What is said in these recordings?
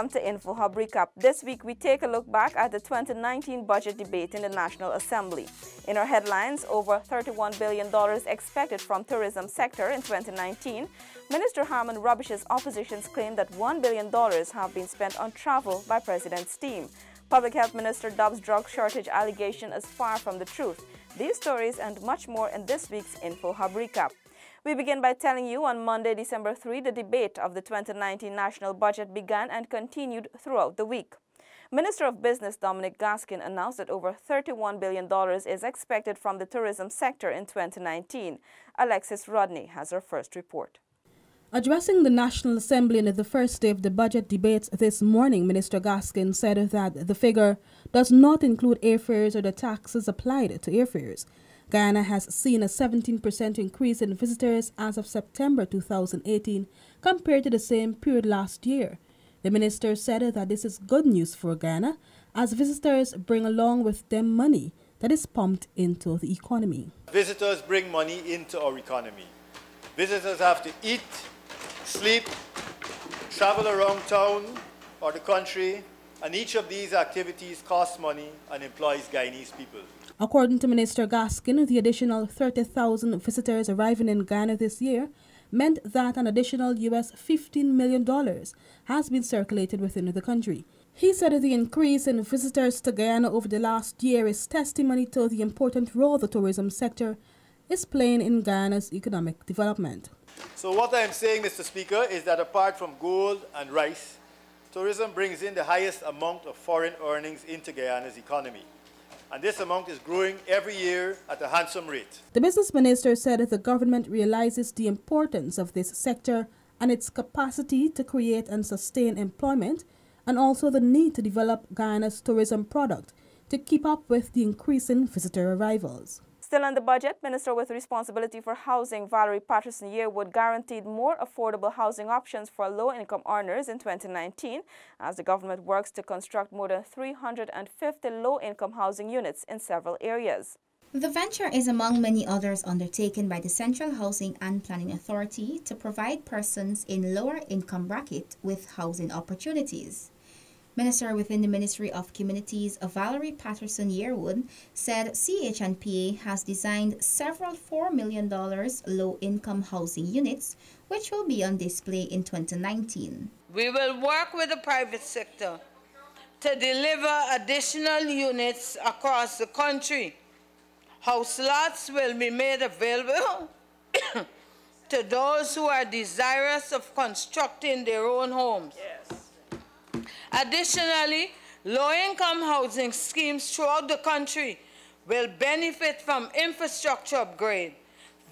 Welcome to InfoHub Recap. This week we take a look back at the 2019 budget debate in the National Assembly. In our headlines, over $31 billion expected from tourism sector in 2019. Minister Harman rubbishes opposition's claim that $1 billion have been spent on travel by President's team. Public Health Minister dubs drug shortage allegation as far from the truth. These stories and much more in this week's InfoHub Recap. We begin by telling you on Monday, December 3, the debate of the 2019 national budget began and continued throughout the week. Minister of Business Dominic Gaskin announced that over $31 billion is expected from the tourism sector in 2019. Alexis Rodney has our first report. Addressing the National Assembly on the first day of the budget debates this morning, Minister Gaskin said that the figure does not include airfares or the taxes applied to airfares. Guyana has seen a 17% increase in visitors as of September 2018 compared to the same period last year. The minister said that this is good news for Guyana as visitors bring along with them money that is pumped into the economy. Visitors bring money into our economy. Visitors have to eat, sleep, travel around town or the country, and each of these activities costs money and employs Guyanese people. According to Minister Gaskin, the additional 30,000 visitors arriving in Guyana this year meant that an additional US $15 million has been circulated within the country. He said that the increase in visitors to Guyana over the last year is testimony to the important role the tourism sector is playing in Guyana's economic development. So what I'm saying, Mr. Speaker, is that apart from gold and rice, tourism brings in the highest amount of foreign earnings into Guyana's economy. And this amount is growing every year at a handsome rate. The business minister said that the government realizes the importance of this sector and its capacity to create and sustain employment, and also the need to develop Guyana's tourism product to keep up with the increasing visitor arrivals. Still on the budget, Minister with responsibility for housing Valerie Patterson-Yearwood guaranteed more affordable housing options for low-income earners in 2019 as the government works to construct more than 350 low-income housing units in several areas. The venture is among many others undertaken by the Central Housing and Planning Authority to provide persons in lower income bracket with housing opportunities. Minister within the Ministry of Communities, Valerie Patterson-Yearwood, said CH&PA has designed several $4 million low-income housing units, which will be on display in 2019. We will work with the private sector to deliver additional units across the country. House lots will be made available to those who are desirous of constructing their own homes. Yes. Additionally, low-income housing schemes throughout the country will benefit from infrastructure upgrade.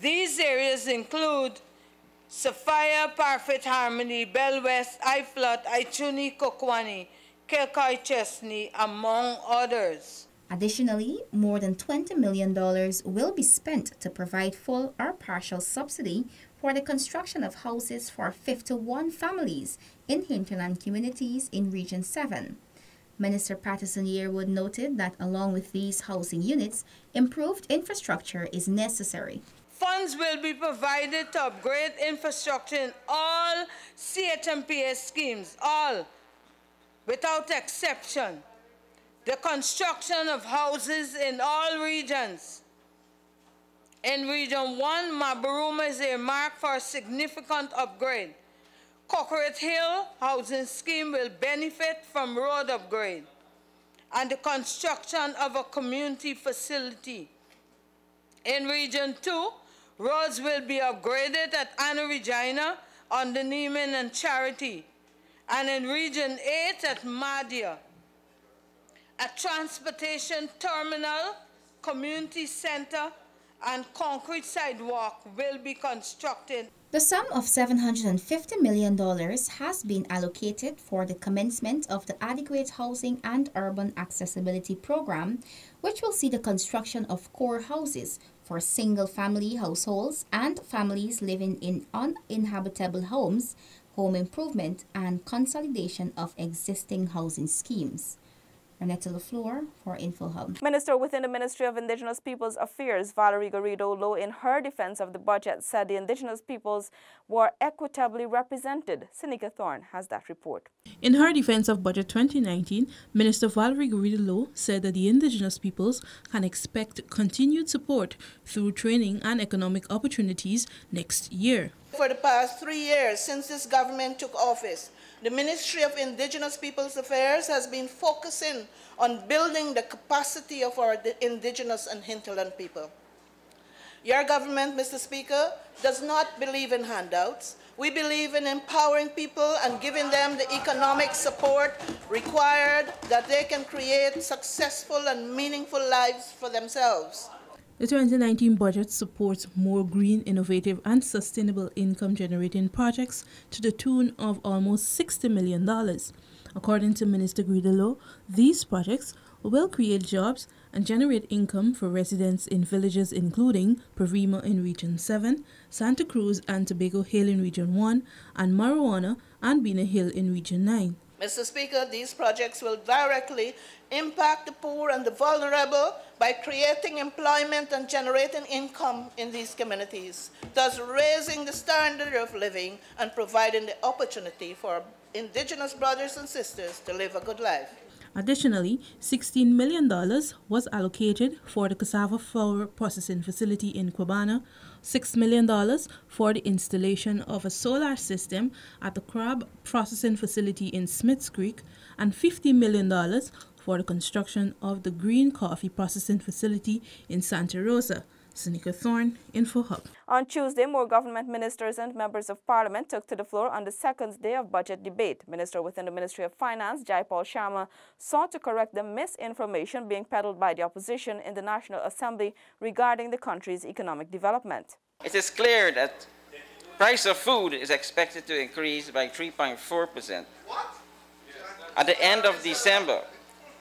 These areas include Sophia, Parfit, Harmony, Bell West, Iflot, Ichuni, Kokwani, Kilcoy, Chesney, among others. Additionally, more than $20 million will be spent to provide full or partial subsidy for the construction of houses for 51 families in hinterland communities in Region 7. Minister Patterson-Yearwood noted that along with these housing units, improved infrastructure is necessary. Funds will be provided to upgrade infrastructure in all CH&PA schemes, all, without exception. The construction of houses in all regions. In Region 1, Mabaruma is earmarked for a significant upgrade. Cockroach Hill housing scheme will benefit from road upgrade and the construction of a community facility. In Region 2, roads will be upgraded at Anna Regina, under Neiman and Charity, and in Region 8 at Madia. A transportation terminal, community center, and concrete sidewalk will be constructed. The sum of $750 million has been allocated for the commencement of the Adequate Housing and Urban Accessibility Program, which will see the construction of core houses for single-family households and families living in uninhabitable homes, home improvement, and consolidation of existing housing schemes. Renetta LaFleur for InfoHub. Minister within the Ministry of Indigenous Peoples Affairs, Valerie Garrido-Low, in her defense of the budget, said the indigenous peoples were equitably represented. Seneca Thorne has that report. In her defense of Budget 2019, Minister Valerie Garrido-Low said that the indigenous peoples can expect continued support through training and economic opportunities next year. For the past 3 years since this government took office, the Ministry of Indigenous Peoples Affairs has been focusing on building the capacity of our indigenous and hinterland people. Your government, Mr. Speaker, does not believe in handouts. We believe in empowering people and giving them the economic support required that they can create successful and meaningful lives for themselves. The 2019 budget supports more green, innovative and sustainable income-generating projects to the tune of almost $60 million. According to Minister Garrido-Low, these projects will create jobs and generate income for residents in villages including Parima in Region 7, Santa Cruz and Tobago Hill in Region 1, and Marijuana and Bina Hill in Region 9. Mr. Speaker, these projects will directly impact the poor and the vulnerable by creating employment and generating income in these communities, thus raising the standard of living and providing the opportunity for indigenous brothers and sisters to live a good life. Additionally, $16 million was allocated for the cassava flour processing facility in Quebana, $6 million for the installation of a solar system at the crab processing facility in Smiths Creek, and $50 million for the construction of the green coffee processing facility in Santa Rosa. Seneca Thorne, InfoHub. On Tuesday, more government ministers and members of parliament took to the floor on the second day of budget debate. Minister within the Ministry of Finance, Jaipal Sharma, sought to correct the misinformation being peddled by the opposition in the National Assembly regarding the country's economic development. It is clear that price of food is expected to increase by 3.4% at the end of December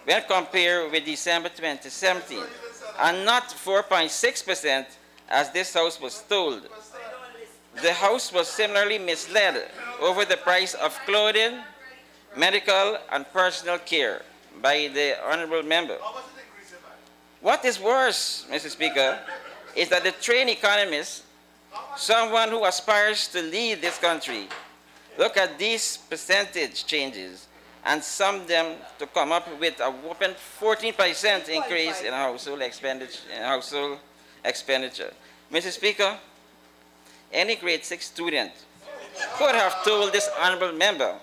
when compared with December 2017. And not 4.6% as this House was told. The House was similarly misled over the price of clothing, medical, and personal care by the honorable member. What is worse, Mr. Speaker, is that the trained economist, someone who aspires to lead this country, look at these percentage changes and sum them to come up with a whopping 14% increase in household expenditure. Mr. Speaker, any grade 6 student could have told this honorable member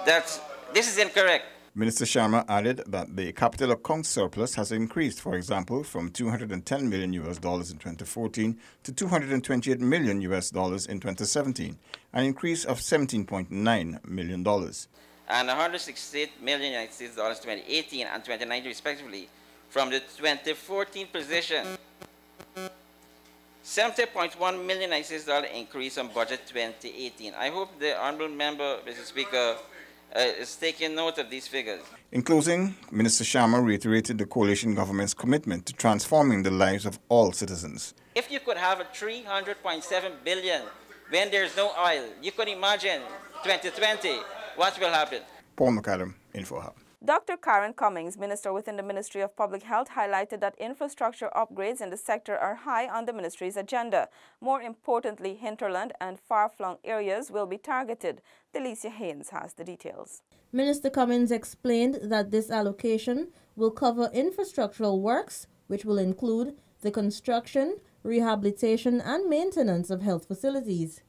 that this is incorrect. Minister Sharma added that the capital account surplus has increased, for example, from $210 million in 2014 to $228 million in 2017, an increase of $17.9 million. And $168 million in 2018 and 2019 respectively from the 2014 position. $70.1 million increase on budget 2018. I hope the honorable member, Mr. Speaker, is taking note of these figures. In closing, Minister Sharma reiterated the coalition government's commitment to transforming the lives of all citizens. If you could have a $300.7 billion when there's no oil, you could imagine 2020. What will happen? Paul McAdam, InfoHub. Dr. Karen Cummings, Minister within the Ministry of Public Health, highlighted that infrastructure upgrades in the sector are high on the ministry's agenda. More importantly, hinterland and far-flung areas will be targeted. Delicia Haynes has the details. Minister Cummings explained that this allocation will cover infrastructural works, which will include the construction, rehabilitation and maintenance of health facilities.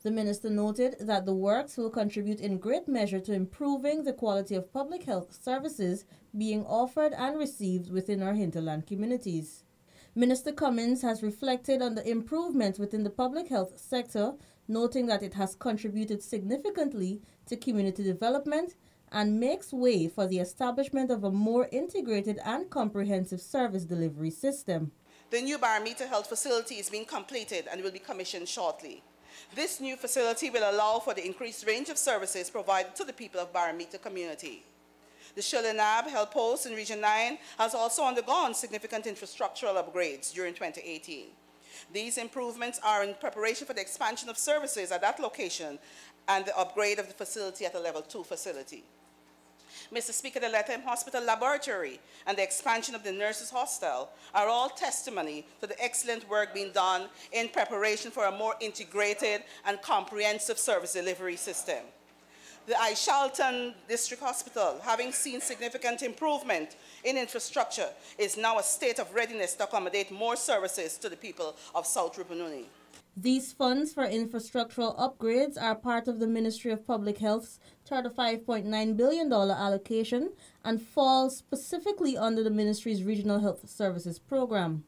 The minister noted that the works will contribute in great measure to improving the quality of public health services being offered and received within our hinterland communities. Minister Cummings has reflected on the improvements within the public health sector, noting that it has contributed significantly to community development and makes way for the establishment of a more integrated and comprehensive service delivery system. The new barometer health facility is being completed and will be commissioned shortly. This new facility will allow for the increased range of services provided to the people of Barometer community. The Shulenab Health Post in Region 9 has also undergone significant infrastructural upgrades during 2018. These improvements are in preparation for the expansion of services at that location and the upgrade of the facility at a Level 2 facility. Mr. Speaker, the Lethem Hospital Laboratory and the expansion of the nurses' hostel are all testimony to the excellent work being done in preparation for a more integrated and comprehensive service delivery system. The Aishalton District Hospital, having seen significant improvement in infrastructure, is now a state of readiness to accommodate more services to the people of South Rupununi. These funds for infrastructural upgrades are part of the Ministry of Public Health's $35.9 billion allocation and fall specifically under the ministry's Regional Health Services Program.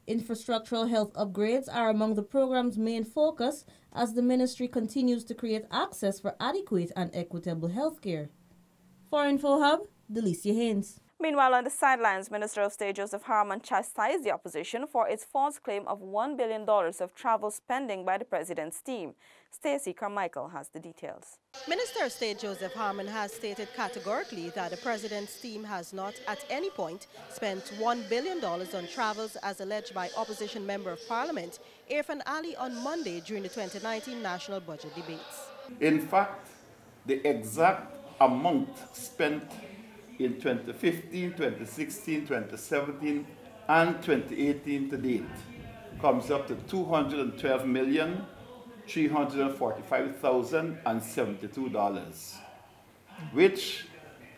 Infrastructural health upgrades are among the program's main focus as the ministry continues to create access for adequate and equitable health care. For InfoHub, Delicia Haynes. Meanwhile, on the sidelines, Minister of State Joseph Harman chastised the opposition for its false claim of $1 billion of travel spending by the president's team. Stacey Carmichael has the details. Minister of State Joseph Harman has stated categorically that the president's team has not at any point spent $1 billion on travels as alleged by opposition member of parliament Irfan Ali on Monday during the 2019 national budget debates. In fact, the exact amount spent in 2015, 2016, 2017, and 2018 to date comes up to $212,345,072, which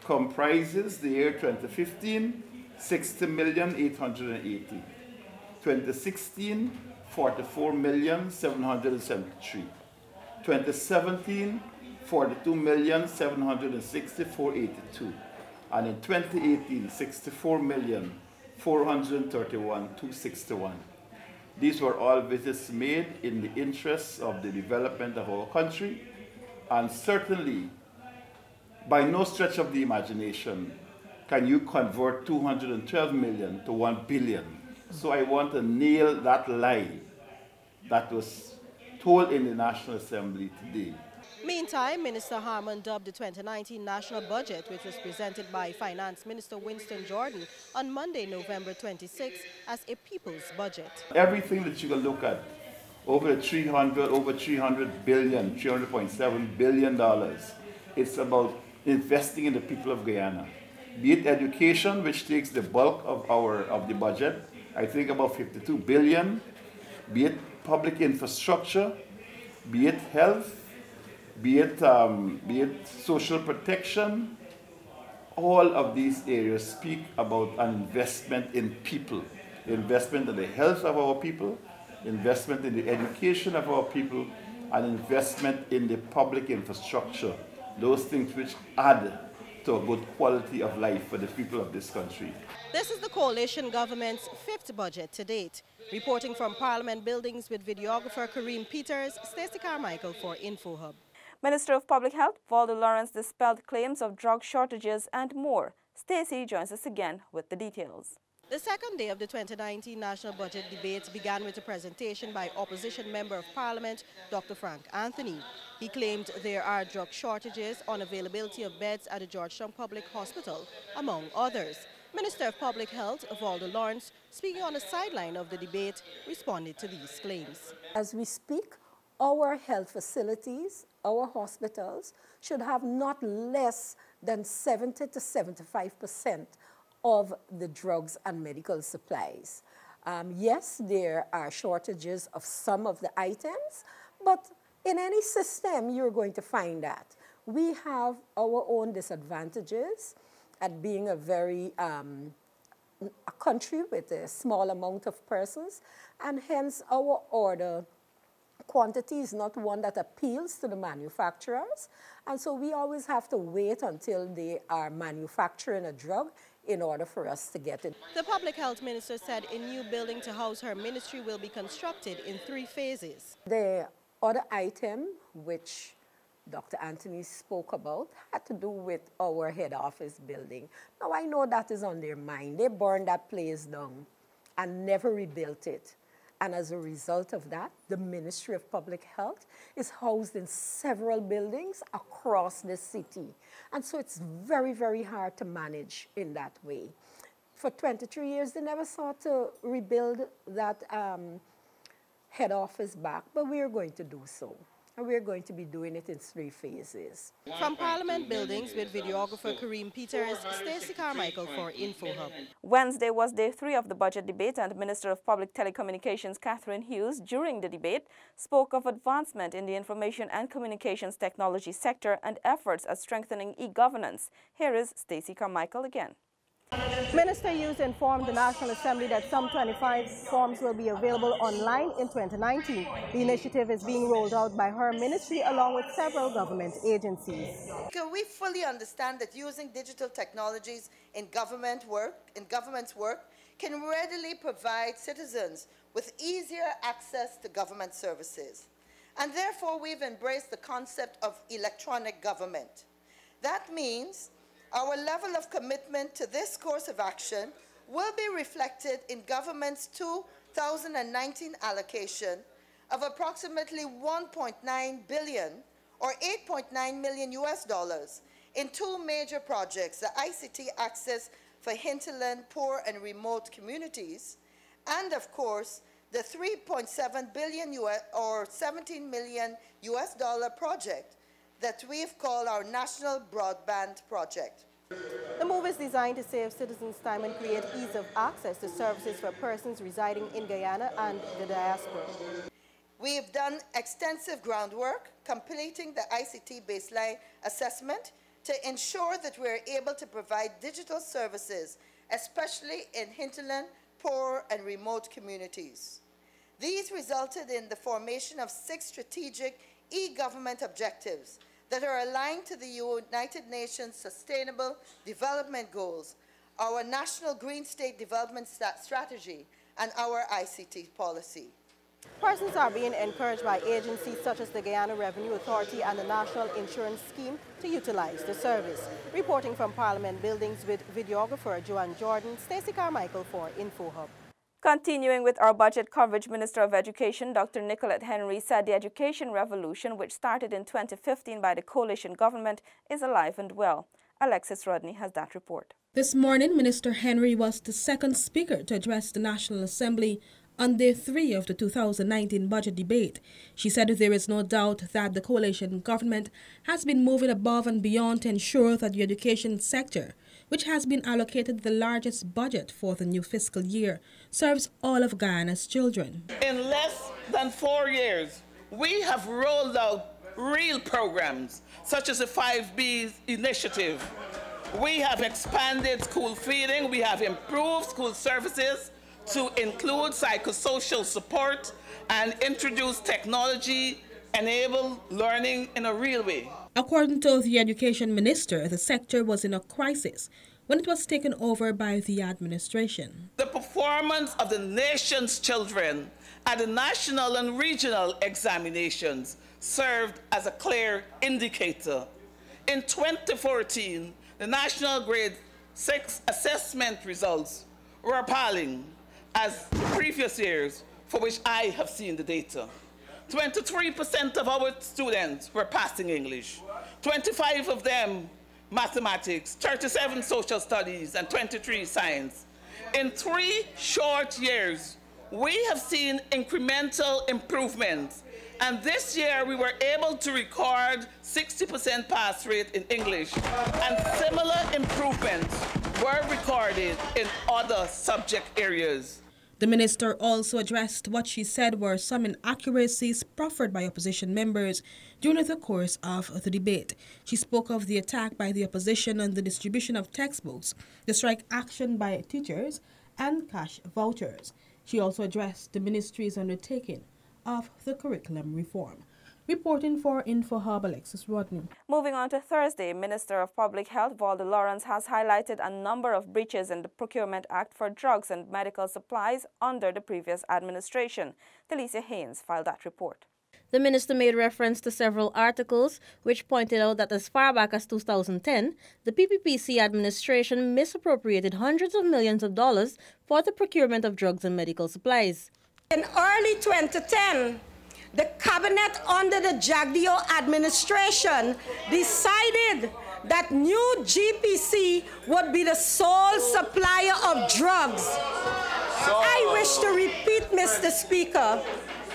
comprises the year 2015, $60,880,000, 2016, $44,773,000, 2017, $42,764,882. And in 2018, $64,431,261. These were all visits made in the interests of the development of our country, and certainly, by no stretch of the imagination, can you convert 212 million to 1 billion. So I want to nail that lie that was told in the National Assembly today. Meantime, Minister Harman dubbed the 2019 national budget, which was presented by Finance Minister Winston Jordan on Monday, November 26, as a people's budget. Everything that you can look at, over 300 billion, $300.7 billion, it's about investing in the people of Guyana. Be it education, which takes the bulk of the budget, I think about 52 billion, be it public infrastructure, be it health, be it social protection. All of these areas speak about an investment in people, investment in the health of our people, investment in the education of our people, and investment in the public infrastructure, those things which add to a good quality of life for the people of this country. This is the coalition government's fifth budget to date. Reporting from Parliament buildings with videographer Kareem Peters, Stacey Carmichael for InfoHub. Minister of Public Health Waldo Lawrence dispelled claims of drug shortages and more. Stacey joins us again with the details. The second day of the 2019 national budget debates began with a presentation by opposition member of parliament, Dr. Frank Anthony. He claimed there are drug shortages, unavailability of beds at the Georgetown Public Hospital, among others. Minister of Public Health Waldo Lawrence, speaking on the sideline of the debate, responded to these claims. As we speak, our health facilities, our hospitals, should have not less than 70 to 75% of the drugs and medical supplies. Yes, there are shortages of some of the items, but in any system, you're going to find that. We have our own disadvantages at being a country with a small amount of persons, and hence our order quantity is not one that appeals to the manufacturers, and so we always have to wait until they are manufacturing a drug in order for us to get it. The Public Health Minister said a new building to house her ministry will be constructed in 3 phases. The other item which Dr. Anthony spoke about had to do with our head office building. Now I know that is on their mind. They burned that place down and never rebuilt it. And as a result of that, the Ministry of Public Health is housed in several buildings across the city. And so it's very, very hard to manage in that way. For 23 years, they never sought to rebuild that head office back, but we are going to do so. And we're going to be doing it in 3 phases. From Parliament Buildings with videographer Kareem Peters, Stacey Carmichael for InfoHub. Wednesday was day 3 of the budget debate, and Minister of Public Telecommunications Catherine Hughes, during the debate, spoke of advancement in the information and communications technology sector and efforts at strengthening e-governance. Here is Stacey Carmichael again. Minister Hughes informed the National Assembly that some 25 forms will be available online in 2019. The initiative is being rolled out by her ministry along with several government agencies. We fully understand that using digital technologies in government's work can readily provide citizens with easier access to government services. And therefore, we've embraced the concept of electronic government. That means our level of commitment to this course of action will be reflected in government's 2019 allocation of approximately $1.9 billion or $8.9 million in 2 major projects, the ICT Access for Hinterland, Poor and Remote Communities, and of course, the $3.7 billion or $17 million project that we've called our National Broadband Project. The move is designed to save citizens time and create ease of access to services for persons residing in Guyana and the diaspora. We have done extensive groundwork, completing the ICT baseline assessment to ensure that we're able to provide digital services, especially in hinterland, poor and remote communities. These resulted in the formation of 6 strategic e-government objectives that are aligned to the United Nations Sustainable Development Goals, our National Green State Development Strategy, and our ICT policy. Persons are being encouraged by agencies such as the Guyana Revenue Authority and the National Insurance Scheme to utilize the service. Reporting from Parliament Buildings with videographer Joanne Jordan, Stacey Carmichael for InfoHub. Continuing with our budget coverage, Minister of Education Dr. Nicolette Henry said the education revolution, which started in 2015 by the coalition government, is alive and well. Alexis Rodney has that report. This morning, Minister Henry was the second speaker to address the National Assembly on day 3 of the 2019 budget debate. She said there is no doubt that the coalition government has been moving above and beyond to ensure that the education sector, which has been allocated the largest budget for the new fiscal year, serves all of Guyana's children. In less than 4 years, we have rolled out real programs, such as the 5Bs initiative. We have expanded school feeding, we have improved school services to include psychosocial support and introduce technology-enabled learning in a real way. According to the Education Minister, the sector was in a crisis when it was taken over by the administration. The performance of the nation's children at the national and regional examinations served as a clear indicator. In 2014, the national grade 6 assessment results were appalling as the previous years for which I have seen the data. 23% of our students were passing English, 25 of them mathematics, 37 social studies, and 23 science. In 3 short years, we have seen incremental improvements, and this year we were able to record 60% pass rate in English, and similar improvements were recorded in other subject areas. The minister also addressed what she said were some inaccuracies proffered by opposition members during the course of the debate. She spoke of the attack by the opposition on the distribution of textbooks, the strike action by teachers, and cash vouchers. She also addressed the ministry's undertaking of the curriculum reform. Reporting for InfoHub, Alexis Rodney. Moving on to Thursday, Minister of Public Health Valda Lawrence has highlighted a number of breaches in the Procurement Act for drugs and medical supplies under the previous administration. Delicia Haynes filed that report. The minister made reference to several articles which pointed out that as far back as 2010, the PPPC administration misappropriated hundreds of millions of dollars for the procurement of drugs and medical supplies. In early 2010, the cabinet under the Jagdeo administration decided that new GPC would be the sole supplier of drugs. I wish to repeat, Mr. Speaker,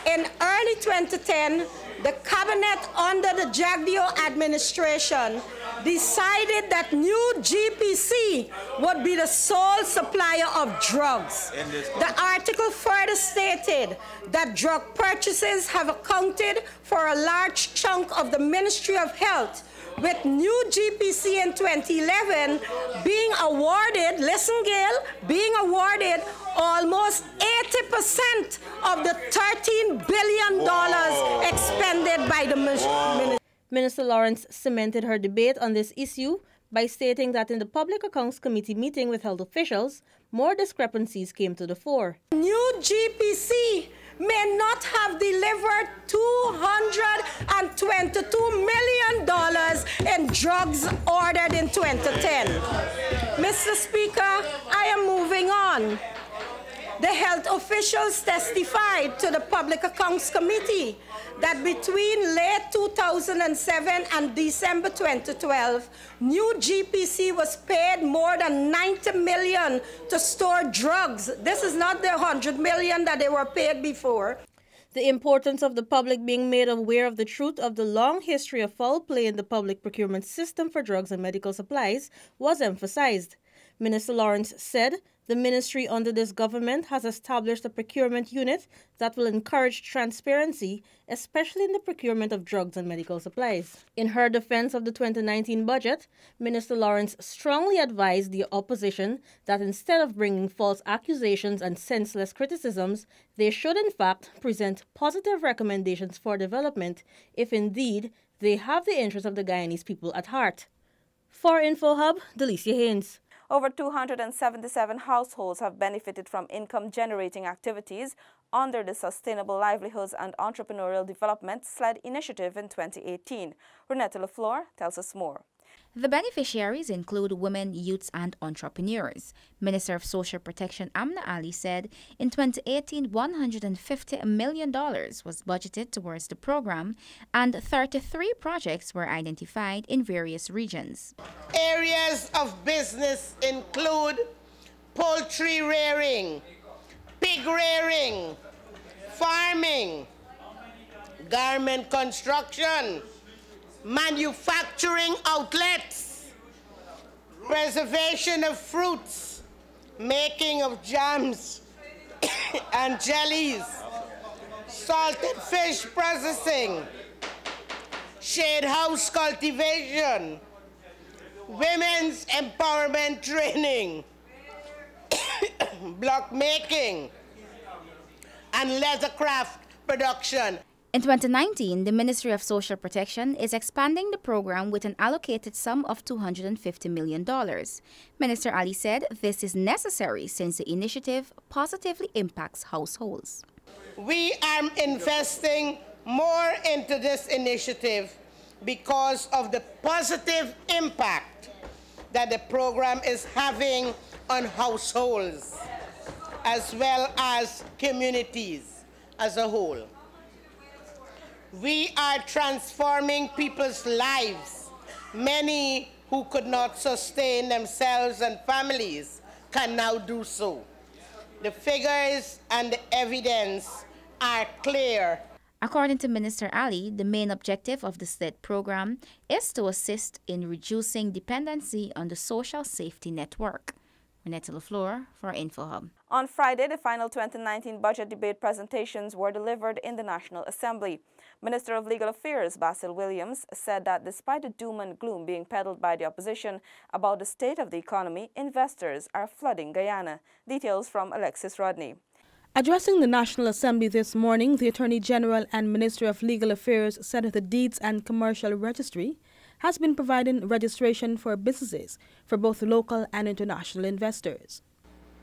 in early 2010, the cabinet under the Jagdeo administration decided that new GPC would be the sole supplier of drugs. The article further stated that drug purchases have accounted for a large chunk of the Ministry of Health, with new GPC in 2011 being awarded, listen Gail, being awarded almost 80% of the $13 billion expended by the ministry. Minister Lawrence cemented her debate on this issue by stating that in the Public Accounts Committee meeting with health officials, more discrepancies came to the fore. New GPC may not have delivered $222 million in drugs ordered in 2010. Mr. Speaker, I am moving on. The health officials testified to the Public Accounts Committee that between late 2007 and December 2012, new GPC was paid more than $90 million to store drugs. This is not the $100 million that they were paid before. The importance of the public being made aware of the truth of the long history of foul play in the public procurement system for drugs and medical supplies was emphasized. Minister Lawrence said the ministry under this government has established a procurement unit that will encourage transparency, especially in the procurement of drugs and medical supplies. In her defense of the 2019 budget, Minister Lawrence strongly advised the opposition that instead of bringing false accusations and senseless criticisms, they should in fact present positive recommendations for development if indeed they have the interests of the Guyanese people at heart. For InfoHub, Delicia Haynes. Over 277 households have benefited from income-generating activities under the Sustainable Livelihoods and Entrepreneurial Development SLED initiative in 2018. Renetta LaFleur tells us more. The beneficiaries include women, youths, and entrepreneurs. Minister of Social Protection Amna Ali said in 2018, $150 million was budgeted towards the program, and 33 projects were identified in various regions. Areas of business include poultry rearing, pig rearing, farming, garment construction, manufacturing outlets, preservation of fruits, making of jams and jellies, salted fish processing, shade house cultivation, women's empowerment training, block making, and leather craft production. In 2019, the Ministry of Social Protection is expanding the program with an allocated sum of $250 million. Minister Ali said this is necessary since the initiative positively impacts households. We are investing more into this initiative because of the positive impact that the program is having on households as well as communities as a whole. We are transforming people's lives. Many who could not sustain themselves and families can now do so. The figures and the evidence are clear. According to Minister Ali, the main objective of the SLED program is to assist in reducing dependency on the social safety network. Renetta LaFleur for InfoHub. On Friday, the final 2019 budget debate presentations were delivered in the National Assembly. Minister of Legal Affairs Basil Williams said that despite the doom and gloom being peddled by the opposition about the state of the economy, investors are flooding Guyana. Details from Alexis Rodney. Addressing the National Assembly this morning, the Attorney General and Minister of Legal Affairs said that the Deeds and Commercial Registry has been providing registration for businesses for both local and international investors.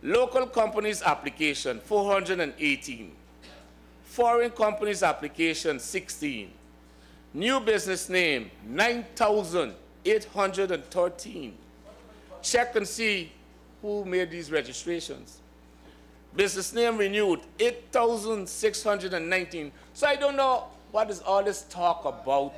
Local companies application 418, foreign companies application 16, new business name 9,813. Check and see who made these registrations. Business name renewed 8,619. So I don't know what is all this talk about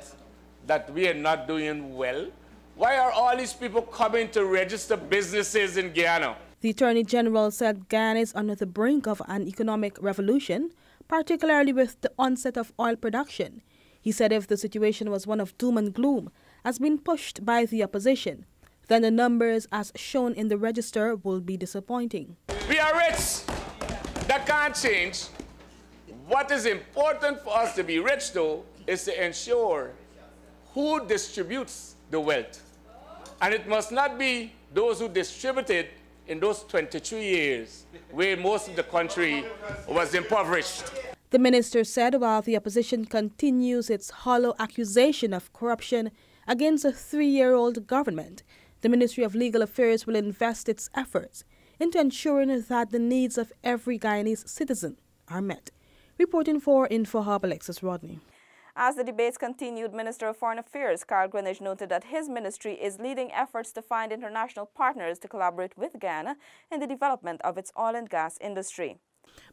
that we are not doing well. Why are all these people coming to register businesses in Guyana? The Attorney General said Guyana is on the brink of an economic revolution, particularly with the onset of oil production. He said if the situation was one of doom and gloom, as been pushed by the opposition, then the numbers as shown in the register will be disappointing. We are rich. That can't change. What is important for us to be rich, though, is to ensure who distributes the wealth. And it must not be those who distribute it in those 23 years where most of the country was impoverished. The minister said while the opposition continues its hollow accusation of corruption against a 3-year-old government, the Ministry of Legal Affairs will invest its efforts into ensuring that the needs of every Guyanese citizen are met. Reporting for InfoHub, Alexis Rodney. As the debates continued, Minister of Foreign Affairs Carl Greenidge noted that his ministry is leading efforts to find international partners to collaborate with Guyana in the development of its oil and gas industry.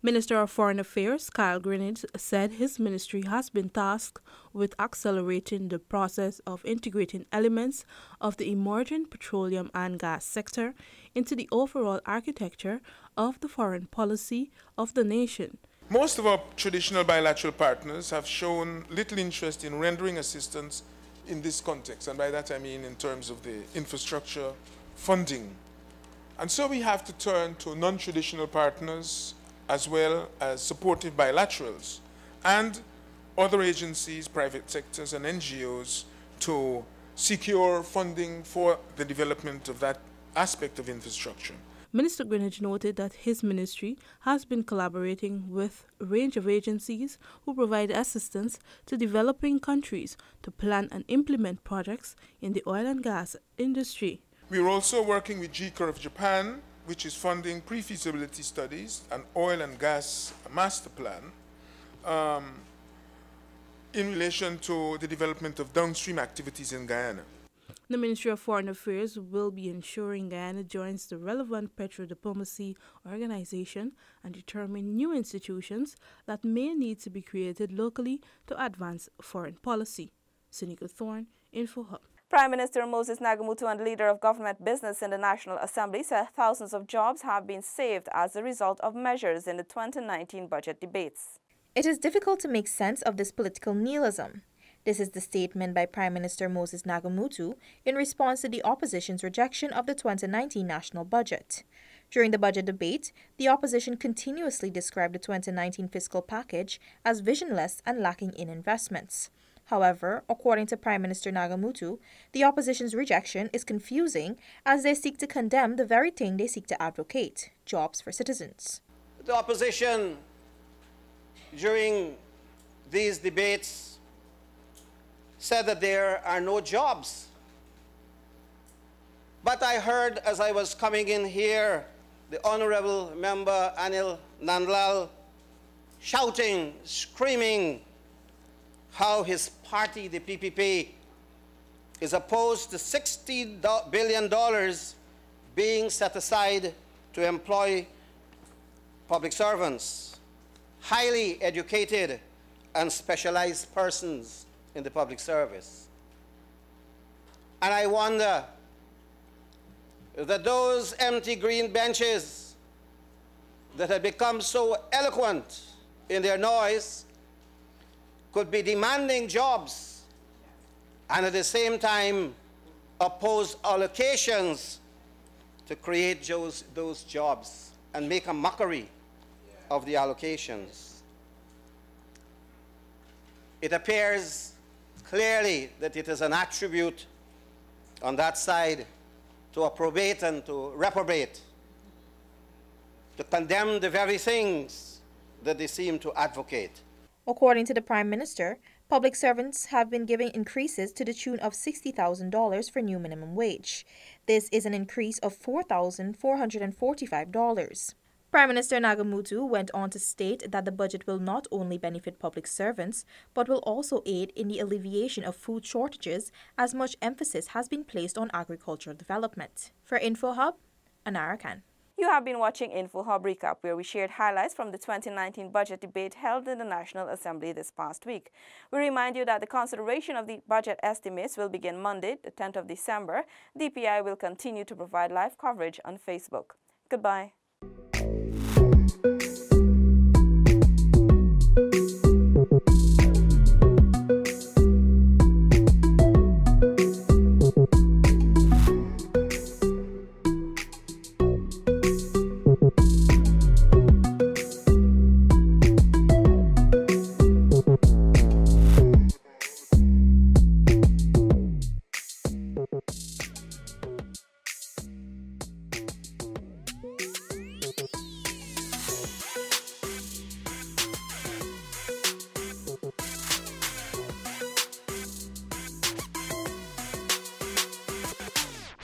Minister of Foreign Affairs Carl Greenidge said his ministry has been tasked with accelerating the process of integrating elements of the emerging petroleum and gas sector into the overall architecture of the foreign policy of the nation. Most of our traditional bilateral partners have shown little interest in rendering assistance in this context, and by that I mean in terms of the infrastructure funding. And so we have to turn to non-traditional partners as well as supportive bilaterals and other agencies, private sectors and NGOs to secure funding for the development of that aspect of infrastructure. Minister Greenidge noted that his ministry has been collaborating with a range of agencies who provide assistance to developing countries to plan and implement projects in the oil and gas industry. We are also working with GCAR of Japan, which is funding pre-feasibility studies and oil and gas master plan in relation to the development of downstream activities in Guyana. The Ministry of Foreign Affairs will be ensuring Guyana joins the relevant petrodiplomacy organization and determine new institutions that may need to be created locally to advance foreign policy. Seneca Thorne, InfoHub. Prime Minister Moses Nagamutu and the leader of government business in the National Assembly said thousands of jobs have been saved as a result of measures in the 2019 budget debates. It is difficult to make sense of this political nihilism. This is the statement by Prime Minister Moses Nagamutu in response to the opposition's rejection of the 2019 national budget. During the budget debate, the opposition continuously described the 2019 fiscal package as visionless and lacking in investments. However, according to Prime Minister Nagamutu, the opposition's rejection is confusing as they seek to condemn the very thing they seek to advocate, jobs for citizens. The opposition, during these debates, said that there are no jobs. But I heard as I was coming in here, the Honorable Member Anil Nandlal shouting, screaming, how his party, the PPP, is opposed to $60 billion being set aside to employ public servants, highly educated and specialized persons in the public service. And I wonder that those empty green benches that had become so eloquent in their noise could be demanding jobs and at the same time oppose allocations to create those jobs and make a mockery of the allocations. It appears clearly that it is an attribute on that side to approbate and to reprobate, to condemn the very things that they seem to advocate. According to the Prime Minister, public servants have been giving increases to the tune of $60,000 for new minimum wage. This is an increase of $4,445. Prime Minister Nagamutu went on to state that the budget will not only benefit public servants, but will also aid in the alleviation of food shortages, as much emphasis has been placed on agricultural development. For InfoHub, Anara Khan. You have been watching InfoHub Recap, where we shared highlights from the 2019 budget debate held in the National Assembly this past week. We remind you that the consideration of the budget estimates will begin Monday, the 10th of December. DPI will continue to provide live coverage on Facebook. Goodbye.